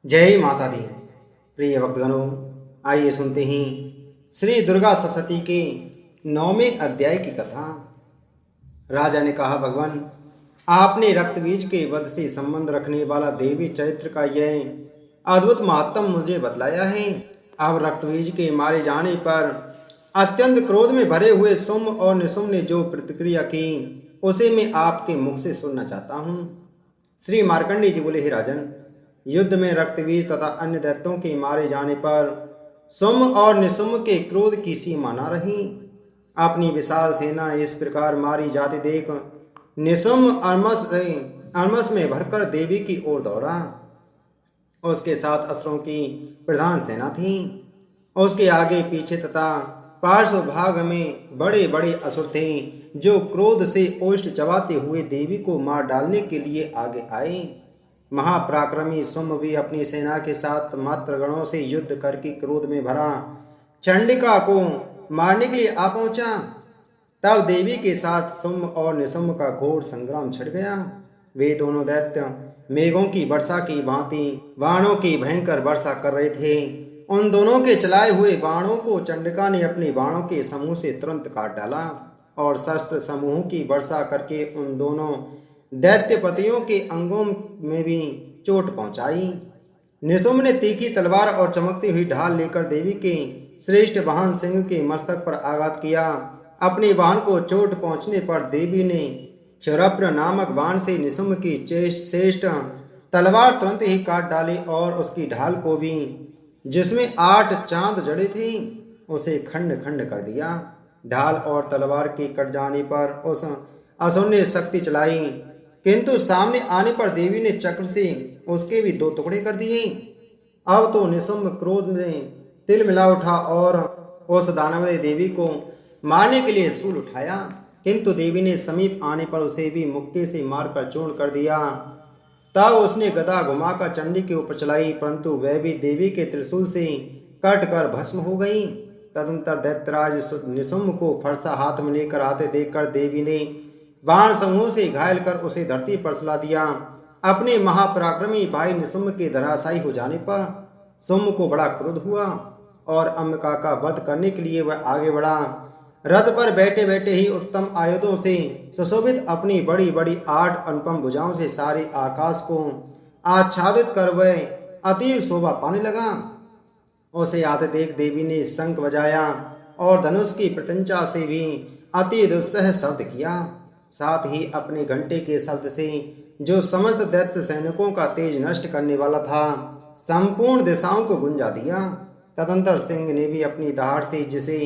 जय माता दी। प्रिय भक्तगणों, आइए सुनते हैं श्री दुर्गा सप्तशती के 9वें अध्याय की कथा। राजा ने कहा, भगवान, आपने रक्तबीज के वध से संबंध रखने वाला देवी चरित्र का यह अद्भुत महात्म मुझे बतलाया है। अब रक्तबीज के मारे जाने पर अत्यंत क्रोध में भरे हुए सुम और निसुम ने जो प्रतिक्रिया की उसे मैं आपके मुख से सुनना चाहता हूँ। श्री मार्कंडेय जी बोले, हे राजन, युद्ध में रक्तबीज तथा अन्य दैत्यों के मारे जाने पर सुम और निसुम के क्रोध की सीमा न रही। अपनी विशाल सेना इस प्रकार मारी जाती देख निसुम अरमस में भरकर देवी की ओर दौड़ा। उसके साथ असुरों की प्रधान सेना थी। उसके आगे पीछे तथा पार्श्व भाग में बड़े बड़े असुर थे जो क्रोध से ओष्ठ चबाते हुए देवी को मार डालने के लिए आगे आए। महापराक्रमी सुम भी अपनी सेना के साथ मात्र गणों से युद्ध करके क्रोध में भरा चंडिका को मारने के लिए आ पहुंचा। तब देवी के साथ सुम और निसुम का घोर संग्राम छिड़ गया। वे दोनों दैत्य मेघों की वर्षा की भांति बाणों की भयंकर वर्षा कर रहे थे। उन दोनों के चलाए हुए बाणों को चंडिका ने अपने बाणों के समूह से तुरंत काट डाला और शस्त्र समूह की वर्षा करके उन दोनों दैत्यपतियों के अंगों में भी चोट पहुंचाई। निसुम ने तीखी तलवार और चमकती हुई ढाल लेकर देवी के श्रेष्ठ वाहन सिंह के मस्तक पर आघात किया। अपने वाहन को चोट पहुंचने पर देवी ने क्षरप्र नामक बाण से निसुम की श्रेष्ठ तलवार तुरंत ही काट डाली और उसकी ढाल को भी, जिसमें 8 चांद जड़े थे, उसे खंड खंड कर दिया। ढाल और तलवार के कट जाने पर उस असुर ने शक्ति चलाई, किंतु सामने आने पर देवी ने चक्र से उसके भी 2 टुकड़े कर दिए। अब तो निसुम क्रोध में तिल मिला उठा और उस दानव ने देवी को मारने के लिए शूल उठाया, किंतु देवी ने समीप आने पर उसे भी मुक्के से मारकर चूर्ण कर दिया। तब उसने गदा घुमाकर चंडी के ऊपर चलाई, परंतु वह भी देवी के त्रिशूल से कट कर भस्म हो गई। तदनंतर दैत्यराज निसुम को फरसा हाथ में लेकर आते देखकर देवी ने बाण समूह से घायल कर उसे धरती पर सुला दिया। अपने महापराक्रमी भाई निसुम के धराशायी हो जाने पर सुम को बड़ा क्रोध हुआ और अंबिका का वध करने के लिए वह आगे बढ़ा। रथ पर बैठे बैठे ही उत्तम आयुधों से सुशोभित अपनी बड़ी बड़ी 8 अनुपम भुजाओं से सारे आकाश को आच्छादित कर वह अतीव शोभा पाने लगा। उसे आते देख देवी ने शंख बजाया और धनुष की प्रत्यंचा से भी अति दुस्सह शब्द किया। साथ ही अपने घंटे के शब्द से, जो समस्त दैत्य सैनिकों का तेज नष्ट करने वाला था, संपूर्ण दिशाओं को गुंजा दिया। तदंतर सिंह ने भी अपनी दहाड़ से, जिसे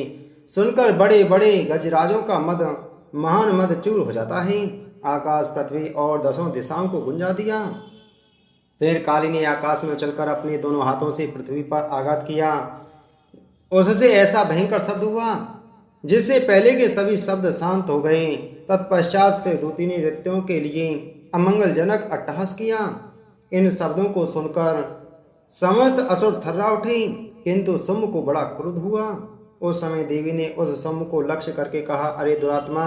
सुनकर बड़े बड़े गजराजों का मद महान मद चूर हो जाता है, आकाश पृथ्वी और 10 दिशाओं को गुंजा दिया। फिर काली ने आकाश में उछलकर अपने दोनों हाथों से पृथ्वी पर आघात किया। उससे ऐसा भयंकर शब्द हुआ जिससे पहले के सभी शब्द शांत हो गए। तत्पश्चात से दूतिनी दैत्यों के लिए अमंगलजनक अट्टहास किया। इन शब्दों को सुनकर समस्त असुर थर्रा उठे, किंतु सुम को बड़ा क्रोध हुआ। उस समय देवी ने उस सुम को लक्ष्य करके कहा, अरे दुरात्मा,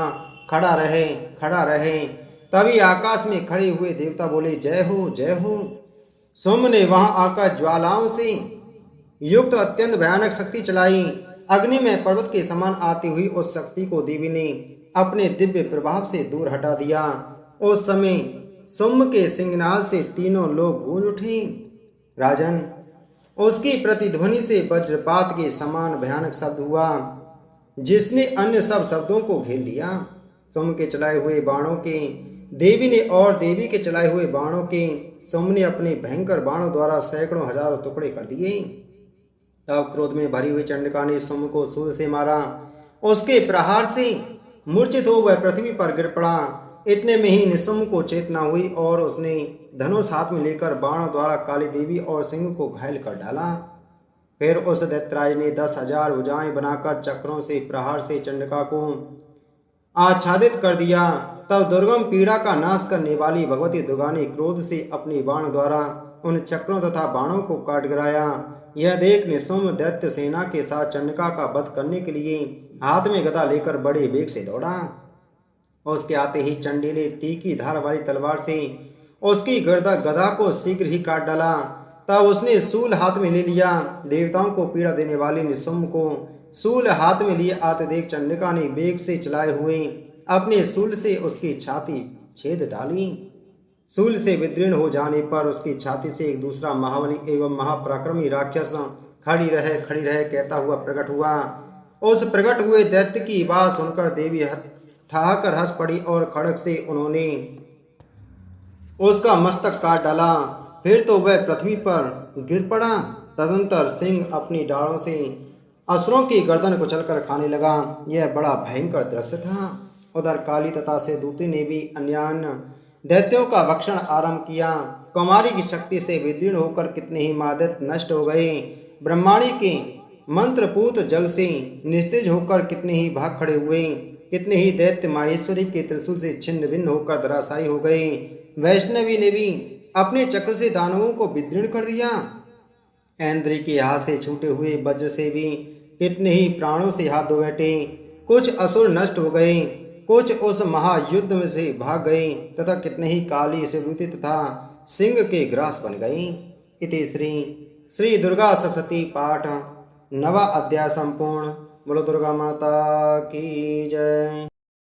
खड़ा रहे, खड़ा रहे। तभी आकाश में खड़े हुए देवता बोले, जय हो, जय हो। सुम ने वहां आकर ज्वालाओं से युक्त अत्यंत भयानक शक्ति चलाई। अग्नि में पर्वत के समान आती हुई उस शक्ति को देवी ने अपने दिव्य प्रभाव से दूर हटा दिया। उस समय सुम के सिंहनाद से तीनों लोग गूंज उठे। राजन, उसकी प्रतिध्वनि से वज्रपात के समान भयानक शब्द हुआ, जिसने अन्य सब शब्दों को घेर लिया। सुम के चलाए हुए बाणों के देवी ने और देवी के चलाए हुए बाणों के सुम ने अपने भयंकर बाणों द्वारा सैकड़ों हजारों टुकड़े कर दिए। तब क्रोध में भरी हुई चंडिका ने सुम को शूल से मारा। उसके प्रहार से मूर्छित हो वह पृथ्वी पर गिर पड़ा। इतने में ही निसुम को चेतना हुई और उसने धनुष हाथ में लेकर बाणों द्वारा काली देवी और सिंह को घायल कर डाला। फिर उस दैत्यराज ने 10,000 भुजाएं बनाकर चक्रों से प्रहार से चंडिका को आच्छादित कर दिया। तब दुर्गम पीड़ा का नाश करने वाली भगवती दुर्गा ने क्रोध से अपनी बाण द्वारा उन चक्रों तथा बाणों को काट गिराया। यह देख निसुम दैत्य सेना के साथ चंडिका का वध करने के लिए हाथ में गदा लेकर बड़े वेग से दौड़ा। उसके आते ही चंडी ने तीखी धार वाली तलवार से उसकी गदा को शीघ्र ही काट डाला। तब उसने शूल हाथ में ले लिया। देवताओं को पीड़ा देने वाले निशुम्भ को शूल हाथ में लिए आते देख चंडिका ने वेग से चलाए हुए अपने शूल से उसकी छाती छेद डाली। शूल से विदीर्ण हो जाने पर उसकी छाती से एक दूसरा महाबली एवं महापराक्रमी राक्षस खड़ी रहे कहता हुआ प्रकट हुआ। उस प्रकट हुए दैत्य की बात सुनकर देवी ठहाकर हंस पड़ी और खड़ग से उन्होंने उसका मस्तक काट डाला। फिर तो वह पृथ्वी पर गिर पड़ा। तदंतर सिंह अपनी डालों से असुरों की गर्दन कुचलकर खाने लगा। यह बड़ा भयंकर दृश्य था। उधर काली तथा सेदूती ने भी अन्यान्य दैत्यों का भक्षण आरंभ किया। कुमारी की शक्ति से विदीर्ण होकर कितने ही मादैत्य नष्ट हो गए। ब्रह्माणी के मंत्रपूत जल से निस्तेज होकर कितने ही भाग खड़े हुए। कितने ही दैत्य माहेश्वरी के त्रिशूल से छिन्न भिन्न होकर धराशायी हो गए। वैष्णवी ने भी अपने चक्र से दानवों को विदीर्ण कर दिया। ऐन्द्री के हाथ से छूटे हुए वज्र से भी कितने ही प्राणों से हाथ धो बैठे। कुछ असुर नष्ट हो गए, कुछ उस महायुद्ध में से भाग गए तथा कितने ही काली सेदूती तथा सिंह के ग्रास बन गए। इति श्री दुर्गा सप्तशती पाठ नवा अध्याय संपूर्ण। बोलो दुर्गा माता की जय।